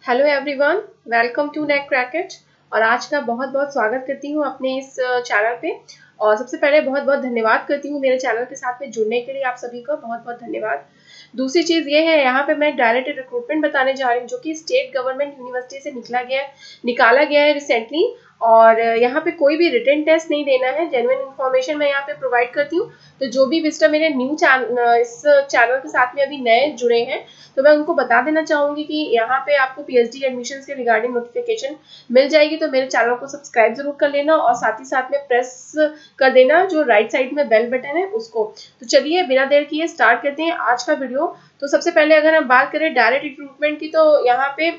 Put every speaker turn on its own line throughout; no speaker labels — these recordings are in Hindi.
Hello everyone, welcome to neck cricket. और आज का बहुत बहुत स्वागत करती हूँ अपने इस चैनल पे। और सबसे पहले बहुत बहुत धन्यवाद करती हूँ मेरे चैनल के साथ में जुड़ने के लिए। आप सभी को बहुत बहुत धन्यवाद। दूसरी चीज़ ये है, यहाँ पे मैं डायरेक्ट रिक्रूटमेंट बताने जा रही हूँ जो कि स्टेट गवर्नमेंट यूनिवर्सिटी से निकाला गया है रिसेंटली। और यहाँ पे कोई भी रिटन टेस्ट नहीं देना है, जेन्युइन इन्फॉर्मेशन मैं यहाँ पे प्रोवाइड करती हूँ। तो जो भी विजिटर मेरे इस चैनल के साथ में अभी नए जुड़े हैं, तो मैं उनको बता देना चाहूंगी कि यहाँ पे आपको पीएचडी एडमिशन्स के रिगार्डिंग नोटिफिकेशन मिल जाएगी। तो मेरे चैनल को सब्सक्राइब जरूर कर लेना और साथ ही साथ में प्रेस कर देना जो राइट साइड में बेल बटन है उसको। तो चलिए बिना देर किए स्टार्ट करते हैं आज का वीडियो। तो सबसे पहले अगर हम बात करें डायरेक्ट रिक्रूटमेंट की, तो यहाँ पे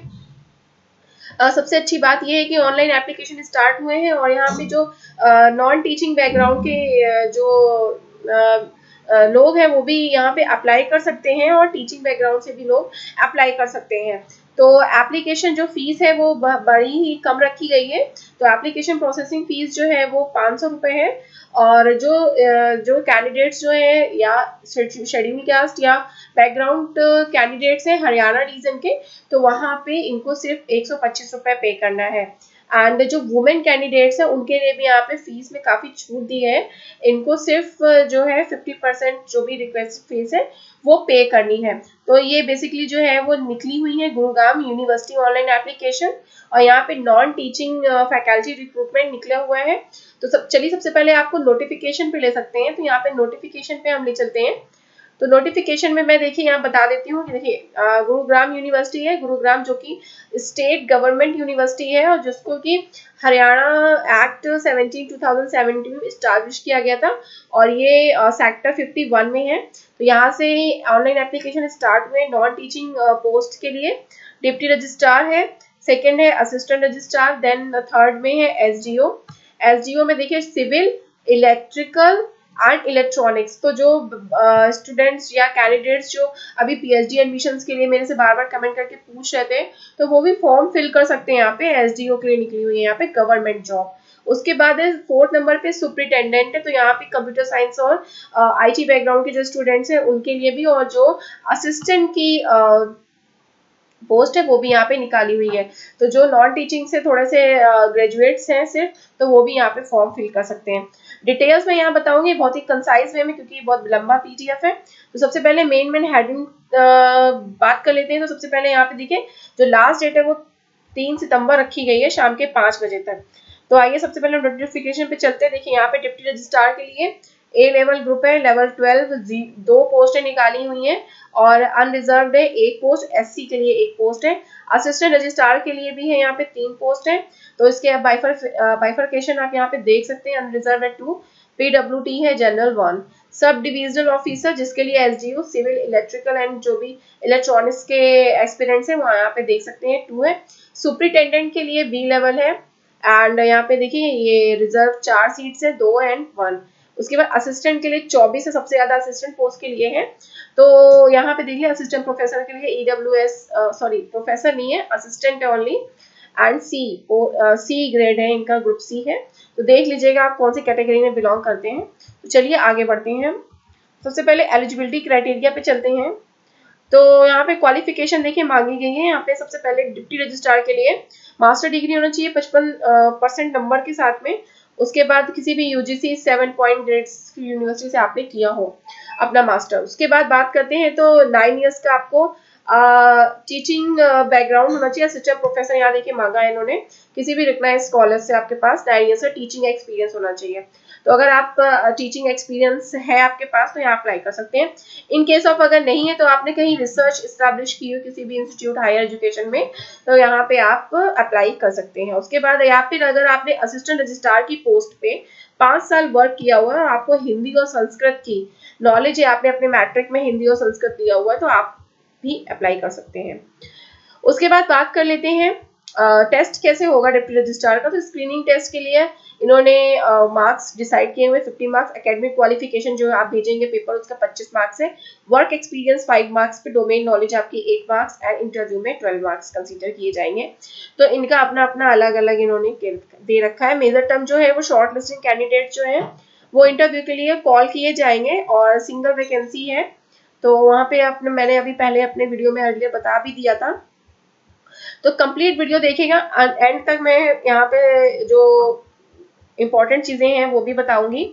सबसे अच्छी बात यह है कि ऑनलाइन एप्लीकेशन स्टार्ट हुए हैं। और यहाँ पे जो नॉन टीचिंग बैकग्राउंड के लोग हैं वो भी यहाँ पे अप्लाई कर सकते हैं और टीचिंग बैकग्राउंड से भी लोग अप्लाई कर सकते हैं। तो एप्लीकेशन जो फीस है वो बड़ी ही कम रखी गई है। तो एप्लीकेशन प्रोसेसिंग फीस जो है वो 500 रुपये है। और जो कैंडिडेट्स जो है या शेड्यूल कास्ट या बैकग्राउंड कैंडिडेट्स हैं हरियाणा रीजन के, तो वहाँ पे इनको सिर्फ 125 रुपये पे करना है। एंड जो वुमेन कैंडिडेट्स हैं उनके लिए भी यहाँ पे फीस में काफ़ी छूट दी है। इनको सिर्फ जो है 50% जो भी रिक्वेस्ट फीस है वो पे करनी है। तो ये बेसिकली जो है वो निकली हुई है गुरुग्राम यूनिवर्सिटी ऑनलाइन एप्लीकेशन। और यहाँ पे नॉन टीचिंग फैकल्टी रिक्रूटमेंट निकला हुआ है। तो चलिए सबसे पहले आपको नोटिफिकेशन पे ले सकते हैं। तो यहाँ पे नोटिफिकेशन पे हम ले चलते हैं। तो नोटिफिकेशन में मैं देखिए यहाँ बता देती हूँ कि देखिए गुरुग्राम यूनिवर्सिटी है, गुरुग्राम जो कि स्टेट गवर्नमेंट यूनिवर्सिटी है और जिसको कि हरियाणा एक्ट 17/2017 स्टैब्लिश किया गया था। और ये सेक्टर 51 में है। तो यहाँ से ऑनलाइन एप्लीकेशन स्टार्ट हुए नॉन टीचिंग पोस्ट के लिए। डिप्टी रजिस्ट्रार है, सेकेंड है असिस्टेंट रजिस्ट्रार, देन थर्ड में है एसडीओ। एसडीओ में देखिए सिविल, इलेक्ट्रिकल एंड इलेक्ट्रॉनिक्स। तो जो स्टूडेंट्स या कैंडिडेट्स जो अभी पीएचडी एडमिशन्स के लिए मेरे से बार बार कमेंट करके पूछ रहे थे, तो वो भी फॉर्म फिल कर सकते हैं। यहाँ पे एसडीओ के लिए निकली हुई है यहाँ पे गवर्नमेंट जॉब। उसके बाद है फोर्थ नंबर पे सुपरिटेंडेंट है। तो यहाँ पे कंप्यूटर साइंस और आईटी बैकग्राउंड के जो स्टूडेंट्स हैं उनके लिए भी, और जो असिस्टेंट की पोस्ट है वो भी यहाँ पे निकाली हुई है। तो जो नॉन टीचिंग से थोड़े से ग्रेजुएट्स हैं सिर्फ, तो वो भी यहाँ पे फॉर्म फिल कर सकते हैं। डिटेल्स में यहाँ बताऊंगी बहुत ही कंसाइज वे में, क्योंकि बहुत लंबा पीडीएफ है। तो सबसे पहले मेन हेडिंग बात कर लेते हैं। तो सबसे पहले यहाँ पे देखिए जो लास्ट डेट है वो 3 सितंबर रखी गई है शाम के 5 बजे तक। तो आइए सबसे पहले नोटिफिकेशन पे चलते हैं। देखिए यहाँ पे डिप्टी रजिस्ट्रार के लिए ए लेवल ग्रुप है, लेवल 12 2 पोस्टें निकाली हुई हैं और अनरिजर्व्ड है 1 पोस्ट, एससी के लिए 1 पोस्ट है। असिस्टेंट रजिस्ट्रार के लिए भी है यहाँ पे 3 पोस्ट है। तो इसके बाइफरकेशन आप यहाँ पे देख सकते हैं। अनरिजर्व है 2, पीडब्ल्यूटी है जनरल 1, सब डिविजनल ऑफिसर जिसके लिए एसडीओ, सिविल, इलेक्ट्रिकल एंड जो भी इलेक्ट्रॉनिक्स के एक्सपीरियंस है वहाँ यहाँ पे देख सकते हैं 2 है। सुपरिटेंडेंट के लिए बी लेवल है। एंड यहाँ पे देखिए ये रिजर्व 4 सीट्स है, 2 एंड 1। उसके बाद असिस्टेंट के लिए 24 है, सबसे ज्यादा असिस्टेंट पोस्ट के लिए है। तो यहाँ पे देखिए असिस्टेंट प्रोफेसर के लिए ईडब्ल्यूएस, सॉरी प्रोफेसर नहीं है, असिस्टेंट है ओनली। एंड सी ग्रेड है, इनका ग्रुप सी है। तो देख लीजिएगा आप कौन सी कैटेगरी में बिलोंग करते हैं। तो चलिए आगे बढ़ते हैं। सबसे पहले एलिजिबिलिटी क्राइटेरिया पे चलते हैं। तो यहाँ पे क्वालिफिकेशन देखिए मांगी गई है। यहाँ पे सबसे पहले डिप्टी रजिस्ट्रार के लिए मास्टर डिग्री होना चाहिए 55% नंबर के साथ में। उसके बाद किसी भी यूजीसी 7 पॉइंट ग्रेड्स की यूनिवर्सिटी से आपने किया हो अपना मास्टर। उसके बाद बात करते हैं तो 9 इयर्स का आपको टीचिंग बैकग्राउंड होना चाहिए। असिस्टेंट प्रोफेसर यहाँ देखिए मांगा है इन्होंने, किसी भी रिकग्नाइज्ड स्कॉलर से आपके पास 9 इयर्स का टीचिंग एक्सपीरियंस होना चाहिए। तो अगर आप टीचिंग एक्सपीरियंस है आपके पास तो यहाँ अप्लाई कर सकते हैं। इन केस ऑफ अगर नहीं है तो आपने कहीं रिसर्च एस्टैब्लिश की हो किसी भी इंस्टीट्यूट हायर एजुकेशन में, तो यहाँ पे आप अप्लाई कर सकते हैं। उसके बाद या फिर अगर आपने असिस्टेंट रजिस्ट्रार की पोस्ट पे 5 साल वर्क किया हुआ है और आपको हिंदी और संस्कृत की नॉलेज है, आपने अपने मैट्रिक में हिंदी और संस्कृत लिया हुआ है, तो आप भी अप्लाई कर सकते हैं। उसके बाद बात कर लेते हैं टेस्ट कैसे होगा डिप्टी रजिस्ट्रार का। तो स्क्रीनिंग टेस्ट के लिए इन्होंने मार्क्स डिसाइड किए हुए 50 मार्क्स, एकेडमिक क्वालिफिकेशन जो आप भेजेंगे पेपर उसका 25 मार्क्स है, वर्क एक्सपीरियंस 5 मार्क्स पे, डोमेन नॉलेज आपकी 8 मार्क्स एंड इंटरव्यू में 12 मार्क्स कंसीडर किए जाएंगे। तो इनका अपना अपना अलग अलग इन्होंने दे रखा है। मेजर टर्म जो है वो शॉर्ट लिस्टिंग कैंडिडेट जो है वो इंटरव्यू के लिए कॉल किए जाएंगे और सिंगल वैकेंसी है। तो वहाँ पे मैंने अभी पहले अपने वीडियो में अर्लियर बता भी दिया था तो कंप्लीट वीडियो देखिएगा, एंड तक मैं यहाँ पे जो इम्पोर्टेंट चीजें हैं वो भी बताऊंगी।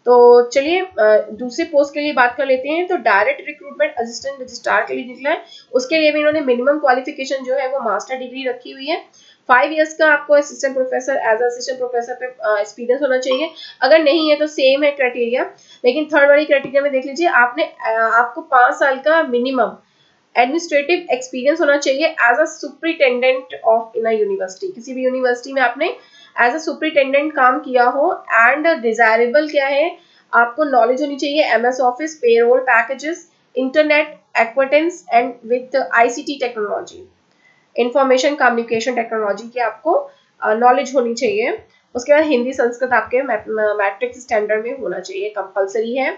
तो चलिए दूसरी पोस्ट के लिए बात कर लेते हैं। तो डायरेक्ट रिक्रूटमेंट असिस्टेंट रजिस्ट्रार के लिए निकला है, उसके लिए भी इन्होंने मिनिमम क्वालिफिकेशन जो है वो मास्टर डिग्री रखी हुई है। 5 इयर्स का आपको assistant professor as assistant professor पे एक्सपीरियंस होना चाहिए। अगर नहीं है तो सेम है क्राइटेरिया, लेकिन थर्ड वाली क्राइटेरिया में देख लीजिए, आपको 5 साल का मिनिमम एडमिनिस्ट्रेटिव एक्सपीरियंस होना चाहिए as a superintendent of in a university. किसी भी यूनिवर्सिटी में आपने एज अ सुपरिटेंडेंट काम किया हो। एंड डिजायरेबल क्या है, आपको नॉलेज होनी चाहिए MS office, payroll packages, internet acquaintance and with ICT technology, information communication technology की आपको नॉलेज होनी चाहिए। उसके बाद हिंदी संस्कृत आपके मैट्रिक स्टैंडर्ड में होना चाहिए, कंपलसरी है।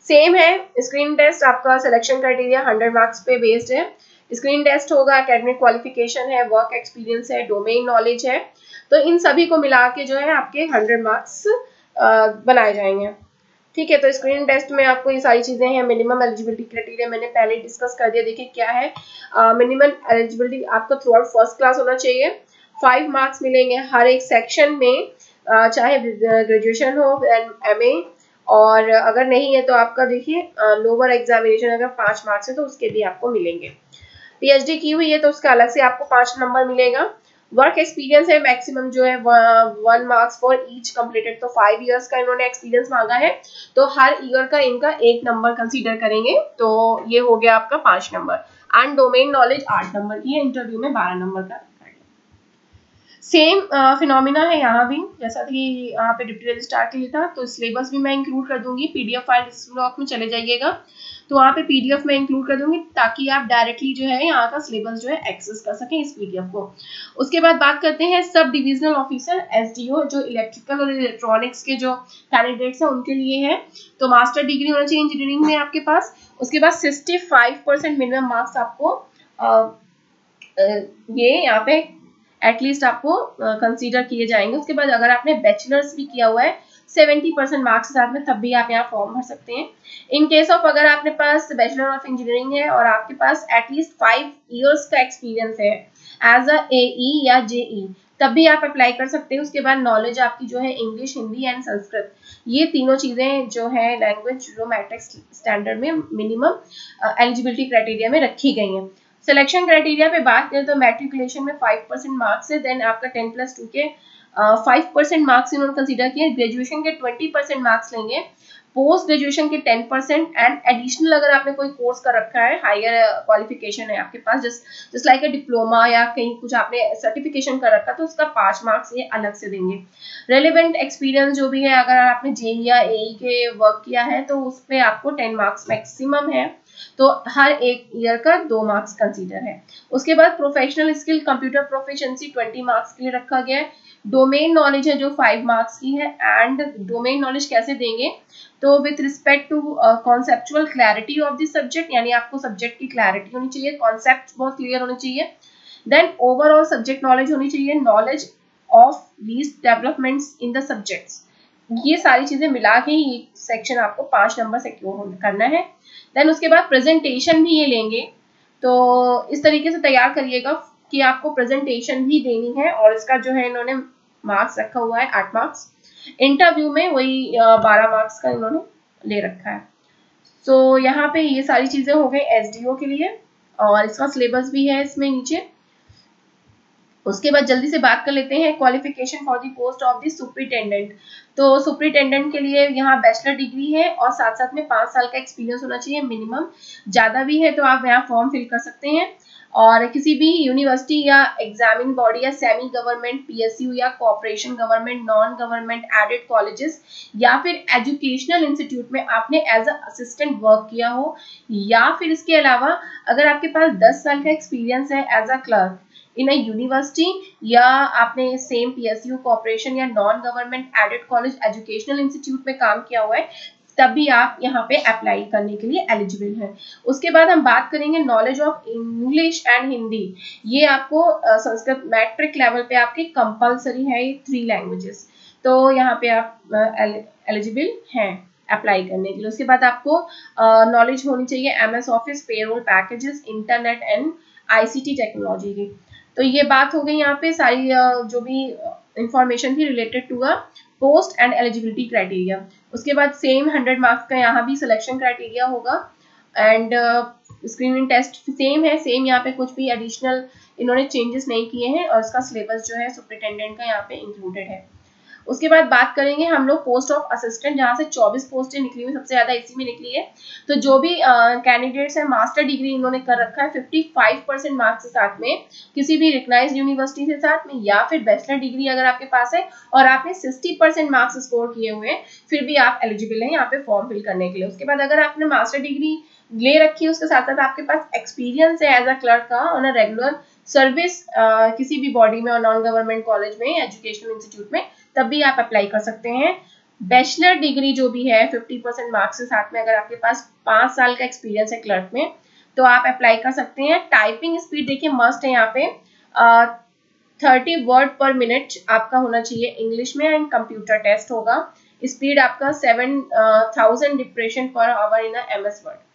सेम है स्क्रीन टेस्ट, आपका सिलेक्शन क्राइटेरिया 100 मार्क्स पे बेस्ड है। स्क्रीन टेस्ट होगा, एकेडमिक क्वालिफिकेशन है, वर्क एक्सपीरियंस है, डोमेन नॉलेज है। तो इन सभी को मिला के जो है आपके 100 मार्क्स बनाए जाएंगे। ठीक है, तो स्क्रीन टेस्ट में आपको ये सारी चीजें हैं। मिनिमम एलिजिबिलिटी क्राइटेरिया मैंने पहले डिस्कस कर दिया, देखिए क्या है। मिनिमम एलिजिबिलिटी आपका थ्रू आउट फर्स्ट क्लास होना चाहिए। 5 मार्क्स मिलेंगे हर एक सेक्शन में, चाहे ग्रेजुएशन हो, एमए, और अगर नहीं है तो आपका देखिए लोअर एग्जामिनेशन अगर 5 मार्क्स है तो उसके भी आपको मिलेंगे। पीएचडी की हुई है तो उसका अलग से आपको 5 नंबर मिलेगा। वर्क एक्सपीरियंस है मैक्सिमम जो है 1 मार्क्स फॉर ईच कंप्लीटेड, तो 5 इयर्स का इन्होंने एक्सपीरियंस मांगा है, तो हर ईयर का इनका 1 नंबर कंसीडर करेंगे, तो ये हो गया आपका 5 number. And domain knowledge 8 number की है, इंटरव्यू में 12 नंबर का। सेम फिनोमिना है यहाँ भी, जैसा कि यहाँ पे डिप्टी रजिस्ट्रार के लिए था। तो सिलेबस भी मैं इंक्लूड कर दूंगी, पीडीएफ फाइल इस ब्लॉक में चले जाइएगा, तो वहाँ पे पीडीएफ में इंक्लूड कर दूंगी ताकि आप डायरेक्टली जो है यहाँ का सिलेबस जो है एक्सेस कर सकें इस पीडीएफ को। उसके बाद बात करते हैं सब डिविजनल ऑफिसर एसडीओ, जो इलेक्ट्रिकल और इलेक्ट्रॉनिक्स के जो कैंडिडेट्स हैं उनके लिए है। तो मास्टर डिग्री होना चाहिए इंजीनियरिंग में आपके पास। उसके बाद 65% मिनिमम मार्क्स आपको ये यहाँ पे एटलीस्ट आपको कंसीडर किए जाएंगे। उसके बाद अगर आपने बैचलर्स भी किया हुआ है 70% मार्क्स के साथ में, तब भी आप यहाँ फॉर्म भर सकते हैं। इन केस ऑफ अगर आपके पास बैचलर ऑफ इंजीनियरिंग है और आपके पास एटलीस्ट 5 इयर्स का एक्सपीरियंस है एज अ एई या जेई, तब भी आप अप्लाई कर सकते हैं। उसके बाद नॉलेज आपकी जो है इंग्लिश, हिंदी एंड संस्कृत, ये तीनों चीजें जो है लैंग्वेज जो मैट्रिक स्टैंडर्ड में मिनिमम एलिजिबिलिटी क्राइटेरिया में रखी गई हैं। सिलेक्शन क्राइटेरिया पे बात करें तो मैट्रिकुलेशन में 5% मार्क्स है, देन आपका 10+2 के 5% मार्क्स इन्होंने कंसीडर किए। ग्रेजुएशन के 20% मार्क्स लेंगे, पोस्ट ग्रेजुएशन के 10% एंड एडिशनल अगर आपने कोई कोर्स कर रखा है, हायर क्वालिफिकेशन है आपके पास, जस्ट लाइक अ डिप्लोमा या कहीं कुछ आपने सर्टिफिकेशन कर रखा, तो उसका 5 मार्क्स ये अलग से देंगे। रेलिवेंट एक्सपीरियंस जो भी है, अगर आपने जेई या एई के वर्क किया है तो उस पर आपको 10 मार्क्स मैक्सिमम है, तो हर एक ईयर का 2 मार्क्स कंसीडर है। उसके बाद professional skill computer proficiency 20 marks के लिए रखा गया है। डोमेन नॉलेज है जो 5 मार्क्स की है। एंड डोमेन नॉलेज कैसे देंगे, तो with respect to conceptual clarity of the subject, यानी आपको सब्जेक्ट की क्लैरिटी होनी चाहिए, कॉन्सेप्ट बहुत क्लियर होने चाहिए। देन ओवरऑल सब्जेक्ट नॉलेज होनी चाहिए, knowledge of least developments in the subjects. ये सारी चीजें मिला के ही सेक्शन आपको 5 नंबर सिक्योर करना है। देन उसके बाद प्रेजेंटेशन भी ये लेंगे, तो इस तरीके से तैयार करिएगा कि आपको प्रेजेंटेशन भी देनी है, और इसका जो है इन्होंने मार्क्स रखा हुआ है 8 मार्क्स। इंटरव्यू में वही 12 मार्क्स का इन्होंने ले रखा है। तो यहाँ पे ये सारी चीजें हो गई एसडीओ के लिए, और इसका सिलेबस भी है इसमें नीचे। उसके बाद जल्दी से बात कर लेते हैं qualification for the post of the superintendent. तो सुपरिटेंडेंट के लिए यहाँ बैचलर डिग्री है और साथ साथ में 5 साल का एक्सपीरियंस होना चाहिए मिनिमम, ज्यादा भी है तो आप यहाँ फॉर्म फिल कर सकते हैं। और किसी भी यूनिवर्सिटी या एग्जामिंग बॉडी या सेमी गवर्नमेंट पीएसयू या corporation government non government added colleges या फिर एजुकेशनल इंस्टीट्यूट में आपने एज अ असिस्टेंट वर्क किया हो, या फिर इसके अलावा अगर आपके पास 10 साल का एक्सपीरियंस है as a clerk in a university, या आपने सेम पीएसयू कॉर्पोरेशन या non government aided college educational institute में काम किया हुआ है, तभी आप यहाँ पे अप्लाई करने के लिए एलिजिबल हैं। उसके बाद हम बात करेंगे knowledge of English and Hindi. ये आपको संस्कृत मैट्रिक लेवल पे आपकी कंपलसरी है, ये 3 लैंग्वेजेस, तो यहाँ पे आप एलिजिबल हैं अप्लाई करने के लिए। उसके बाद आपको नॉलेज होनी चाहिए MS office, payroll packages, internet and ICT technology की। तो ये बात हो गई यहाँ पे सारी जो भी इंफॉर्मेशन थी related to a post and eligibility criteria. उसके बाद सेम 100 मार्क्स का यहाँ भी सिलेक्शन क्राइटेरिया होगा एंड स्क्रीनिंग टेस्ट सेम है, सेम यहाँ पे कुछ भी एडिशनल इन्होंने चेंजेस नहीं किए हैं और इसका सिलेबस जो है सुपरिटेंडेंट का यहाँ पे इंक्लूडेड है। उसके बाद बात करेंगे हम लोग पोस्ट ऑफ असिस्टेंट, जहाँ से 24 पोस्टें निकली हुई, सबसे ज्यादा इसी में निकली है। तो जो भी कैंडिडेट्स हैं मास्टर डिग्री इन्होंने कर रखा है 55% मार्क्स के साथ में किसी भी रिकग्नाइज्ड यूनिवर्सिटी के साथ में, या फिर बैचलर डिग्री अगर आपके पास है और आपने 60% मार्क्स स्कोर किए हुए हैं, फिर भी आप एलिजिबल हैं यहाँ पे फॉर्म फिल करने के लिए। उसके बाद अगर आपने मास्टर डिग्री ले रखी है, उसके साथ साथ आपके पास एक्सपीरियंस है एज अ क्लर्क का ऑन अ रेगुलर सर्विस किसी भी बॉडी में और नॉन गवर्नमेंट कॉलेज में, एजुकेशनल इंस्टीट्यूट में, तब भी आप अप्लाई कर सकते हैं। बैचलर डिग्री जो भी है 50% मार्क्स के साथ में अगर आपके पास 5 साल का एक्सपीरियंस है क्लर्क में, तो आप अप्लाई कर सकते हैं। टाइपिंग स्पीड देखिए मस्ट है यहाँ पे 30 वर्ड पर मिनट आपका होना चाहिए इंग्लिश में एंड कंप्यूटर टेस्ट होगा। स्पीड आपका 7000 डिप्रेशन पर आवर इन MS वर्ड।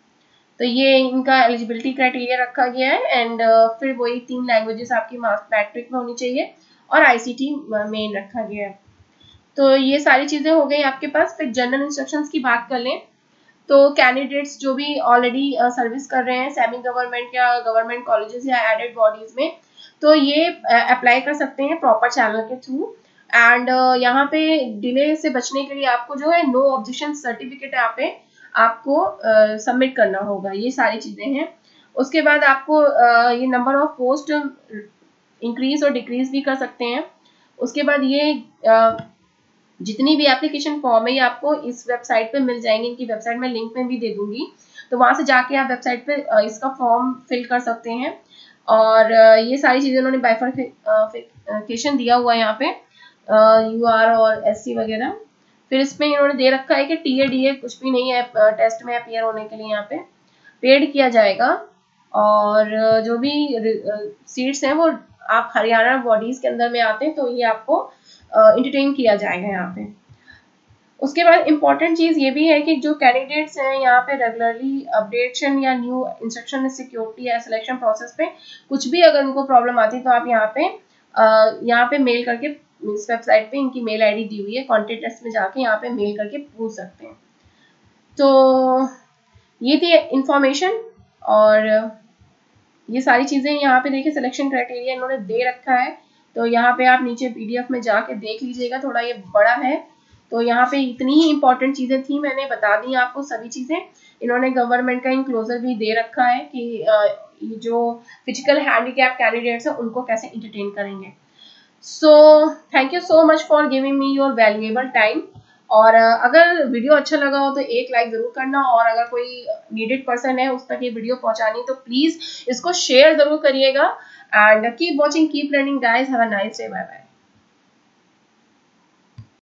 तो ये इनका एलिजिबिलिटी क्राइटेरिया रखा गया है एंड फिर वही 3 लैंग्वेजेस आपकी मैट्रिक में होनी चाहिए और ICT मेन रखा गया है। तो ये सारी चीजें हो गई आपके पास। फिर जनरल इंस्ट्रक्शंस की बात कर लें तो कैंडिडेट्स जो भी ऑलरेडी सर्विस कर रहे हैं सेमी गवर्नमेंट या गवर्नमेंट कॉलेजेस या एडेड बॉडीज में, तो ये अप्लाई कर सकते हैं प्रॉपर चैनल के थ्रू एंड यहाँ पे डिले से बचने के लिए आपको जो है नो ऑब्जेक्शन सर्टिफिकेट यहाँ पे आपको सबमिट करना होगा। ये सारी चीजें हैं। उसके बाद आपको ये नंबर ऑफ पोस्ट इंक्रीज और डिक्रीज भी कर सकते हैं। उसके बाद ये जितनी भी एप्लीकेशन फॉर्म है ये आपको इस वेबसाइट पे मिल जाएंगे, इनकी वेबसाइट में लिंक में भी दे दूंगी, तो वहां से जाके आप वेबसाइट पे इसका फॉर्म फिल कर सकते हैं। और ये सारी चीजें उन्होंने बाइफरकेशन दिया हुआ है यहाँ पे UR और SC वगैरह। फिर इसमें इन्होंने दे रखा है कि TA DA कुछ भी नहीं है टेस्ट में अपियर होने के लिए यहाँ पे पेड किया जाएगा और जो भी सीट्स हैं वो आप हरियाणा बॉडीज के अंदर में आते हैं तो ये आपको इंटरटेन किया जाएगा यहाँ पे। उसके बाद इम्पॉर्टेंट चीज ये भी है कि जो कैंडिडेट्स हैं यहाँ पे रेगुलरली अपडेशन या न्यू इंस्ट्रक्शन सिक्योरिटी या सिलेक्शन प्रोसेस पे कुछ भी अगर उनको प्रॉब्लम आती है तो आप यहाँ पे मेल करके, इस वेबसाइट पे इनकी मेल ID दी हुई है, कॉन्टेक्ट अस में जाके यहाँ पे मेल करके पूछ सकते हैं। तो ये थी इंफॉर्मेशन और ये सारी चीजें यहाँ पे देखिए सिलेक्शन क्राइटेरिया इन्होंने दे रखा है, तो यहाँ पे आप नीचे PDF में जाके देख लीजिएगा, थोड़ा ये बड़ा है। तो यहाँ पे इतनी ही इंपॉर्टेंट चीजें थी, मैंने बता दी आपको सभी चीजें। इन्होंने गवर्नमेंट का इंक्लोजर भी दे रखा है कि जो फिजिकल हैंडीकैप कैंडिडेट्स हैं उनको कैसे इंटरटेन करेंगे। So thank you so much for giving me your valuable time. और अगर वीडियो अच्छा लगा हो तो एक लाइक जरूर करना और अगर कोई नीडेड पर्सन है उस तक ये वीडियो पहुंचानी तो प्लीज इसको शेयर जरूर करिएगा and keep watching, keep learning guys, have a nice day, bye bye.